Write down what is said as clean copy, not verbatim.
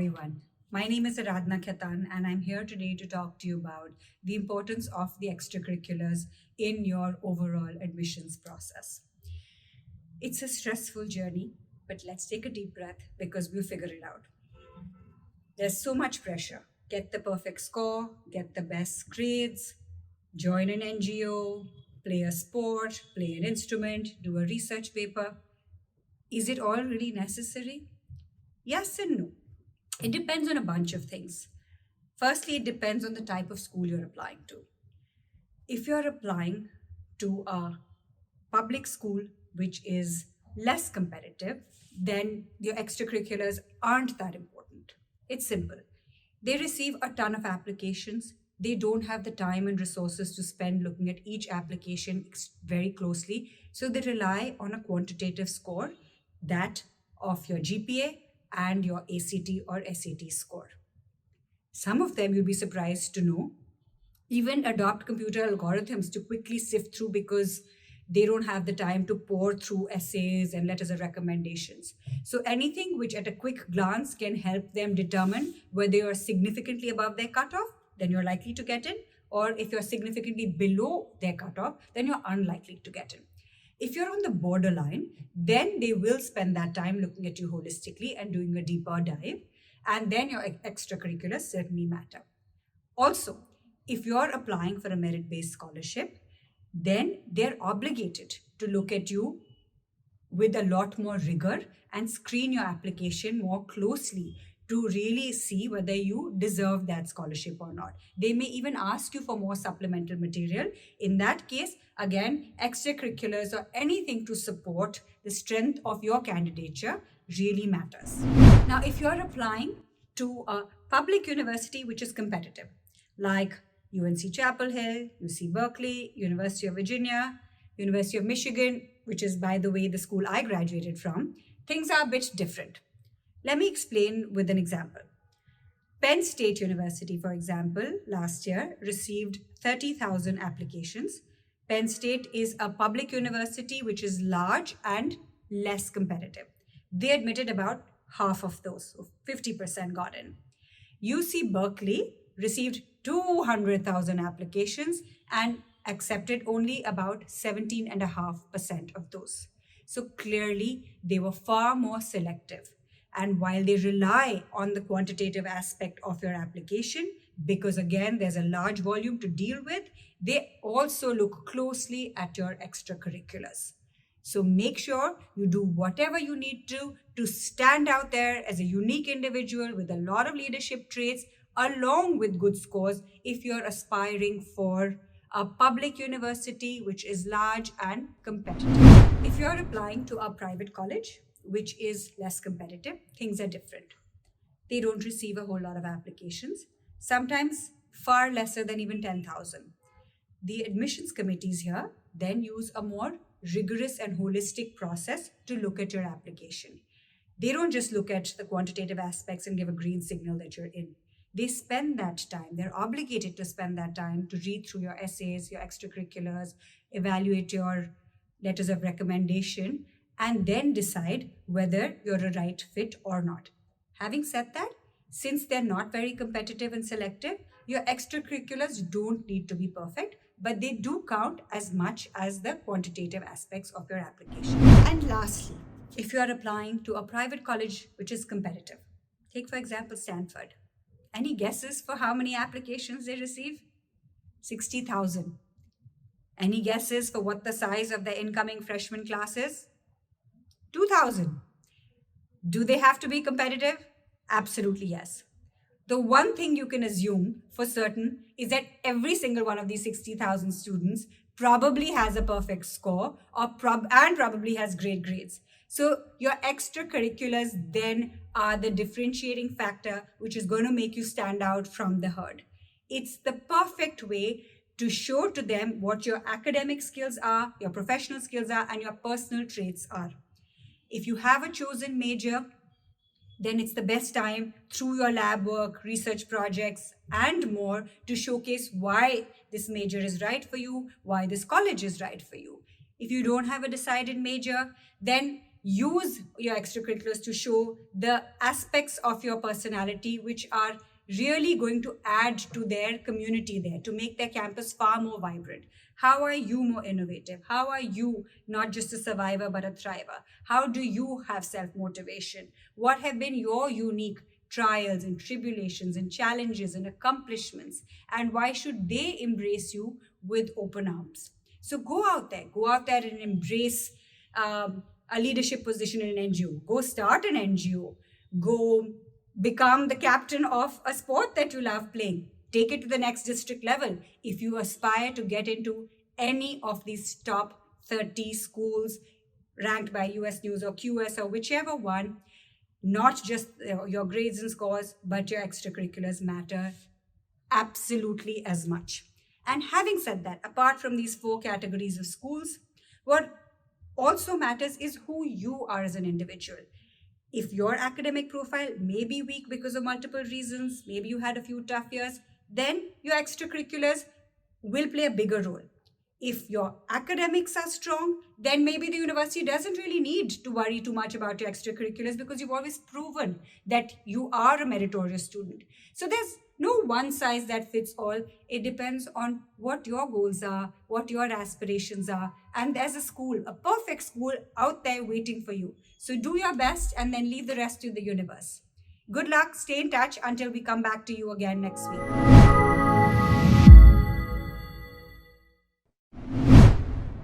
everyone. My name is Aradhana Khaitan, and I'm here today to talk to you about the importance of the extracurriculars in your overall admissions process. It's a stressful journey, but let's take a deep breath because we'll figure it out. There's so much pressure. Get the perfect score, get the best grades, join an NGO, play a sport, play an instrument, do a research paper. Is it all really necessary? Yes and no. It depends on a bunch of things. Firstly, it depends on the type of school you're applying to. If you're applying to a public school which is less competitive, then your extracurriculars aren't that important. It's simple. They receive a ton of applications. They don't have the time and resources to spend looking at each application very closely. So they rely on a quantitative score, that of your GPA and your ACT or SAT score. Some of them, you'll be surprised to know, even adopt computer algorithms to quickly sift through because they don't have the time to pour through essays and letters of recommendations. So anything which at a quick glance can help them determine whether you're significantly above their cutoff, then you're likely to get in. Or if you're significantly below their cutoff, then you're unlikely to get in. If you're on the borderline, then they will spend that time looking at you holistically and doing a deeper dive. And then your extracurriculars certainly matter. Also, if you're applying for a merit-based scholarship, then they're obligated to look at you with a lot more rigor and screen your application more closely to really see whether you deserve that scholarship or not. They may even ask you for more supplemental material. In that case, again, extracurriculars or anything to support the strength of your candidature really matters. Now, if you're applying to a public university which is competitive, like UNC Chapel Hill, UC Berkeley, University of Virginia, University of Michigan, which is, by the way, the school I graduated from, things are a bit different. Let me explain with an example. Penn State University, for example, last year received 30,000 applications. Penn State is a public university which is large and less competitive. They admitted about half of those, so 50% got in. UC Berkeley received 200,000 applications and accepted only about 17.5% of those. So clearly, they were far more selective. And while they rely on the quantitative aspect of your application, because again, there's a large volume to deal with, they also look closely at your extracurriculars. So make sure you do whatever you need to stand out there as a unique individual with a lot of leadership traits, along with good scores if you're aspiring for a public university which is large and competitive. If you're applying to a private college, which is less competitive, things are different. They don't receive a whole lot of applications, sometimes far lesser than even 10,000. The admissions committees here then use a more rigorous and holistic process to look at your application. They don't just look at the quantitative aspects and give a green signal that you're in. They spend that time, they're obligated to spend that time to read through your essays, your extracurriculars, evaluate your letters of recommendation, and then decide whether you're a right fit or not. Having said that, since they're not very competitive and selective, your extracurriculars don't need to be perfect, but they do count as much as the quantitative aspects of your application. And lastly, if you're applying to a private college which is competitive, take for example Stanford. Any guesses for how many applications they receive? 60,000. Any guesses for what the size of the incoming freshman class is? 2,000. Do they have to be competitive? Absolutely yes. The one thing you can assume for certain is that every single one of these 60,000 students probably has a perfect score and probably has great grades. So your extracurriculars then are the differentiating factor which is going to make you stand out from the herd. It's the perfect way to show to them what your academic skills are, your professional skills are, and your personal traits are. If you have a chosen major, then it's the best time through your lab work, research projects, and more to showcase why this major is right for you, why this college is right for you. If you don't have a decided major, then use your extracurriculars to show the aspects of your personality which are really going to add to their community there, to make their campus far more vibrant. How are you more innovative? How are you not just a survivor but a thriver? How do you have self motivation? What have been your unique trials and tribulations and challenges and accomplishments? And why should they embrace you with open arms? So go out there and embrace a leadership position in an NGO. Go start an NGO. Go become the captain of a sport that you love playing. Take it to the next district level. If you aspire to get into any of these top 30 schools ranked by US News or QS or whichever one, not just your grades and scores, but your extracurriculars matter absolutely as much. And having said that, apart from these four categories of schools, what also matters is who you are as an individual. If your academic profile may be weak because of multiple reasons, maybe you had a few tough years, then your extracurriculars will play a bigger role. If your academics are strong, then maybe the university doesn't really need to worry too much about your extracurriculars because you've always proven that you are a meritorious student. So there's no one size that fits all. It depends on what your goals are, what your aspirations are, and there's a school, a perfect school out there waiting for you. So do your best and then leave the rest to the universe. Good luck, stay in touch until we come back to you again next week.